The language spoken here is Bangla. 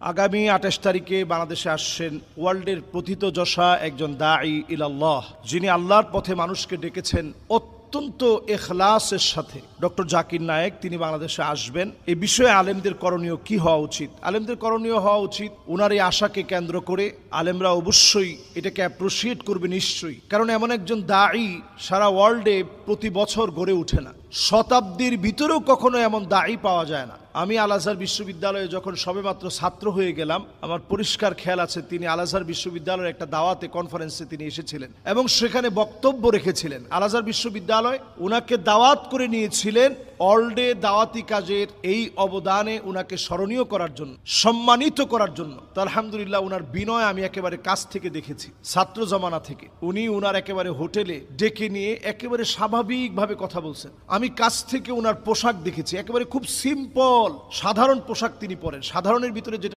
আগামী ২৮ তারিখে বাংলাদেশে আসছেন ওয়ার্ল্ডের প্রথিতযশা একজন দাঈ ইলাল্লাহ, যিনি আল্লাহর পথে মানুষকে ডেকেছেন অত্যন্ত ইখলাসের সাথে। ডক্টর জাকির নায়েক তিনি বাংলাদেশে আসবেন। এই বিষয়ে আলেমদের করণীয় কি হওয়া উচিত? আলেমদের করণীয় হওয়া উচিত, ওনার এই আশাকে কেন্দ্র করে আলেমরা অবশ্যই এটাকে অ্যাপ্রিশিয়েট করবে নিশ্চয়ই, কারণ এমন একজন দাঈ সারা ওয়ার্ল্ডে প্রতি বছর গড়ে ওঠে না। শতাব্দীর ভিতরেও কখনো এমন দাঈ পাওয়া যায় না। আমি আল আজহার বিশ্ববিদ্যালয়ে যখন সবেমাত্র ছাত্র হয়ে গেলাম, আমার পরিষ্কার খেয়াল আছে তিনি আল আজহার বিশ্ববিদ্যালয়ের একটা দাওয়াতে কনফারেন্সে তিনি এসেছিলেন এবং সেখানে বক্তব্য রেখেছিলেন। আল আজহার বিশ্ববিদ্যালয় ওনাকে দাওয়াত করে নিয়েছিলেন ওয়ার্ল্ডে দাওয়াতি কাজের এই অবদানে ওনাকে স্মরণীয় করার জন্য, সম্মানিত করার জন্য। তো আলহামদুলিল্লাহ ওনার বিনয় আমি একেবারে কাছ থেকে দেখেছি, ছাত্র জমানা থেকে। উনি ওনার একেবারে হোটেলে ডেকে নিয়ে একেবারে স্বাভাবিকভাবে কথা বলছেন। আমি কাছ থেকে ওনার পোশাক দেখেছি, একেবারে খুব সিম্পল সাধারণ পোশাক তিনি পরেন। সাধারণের ভিতরে যেটা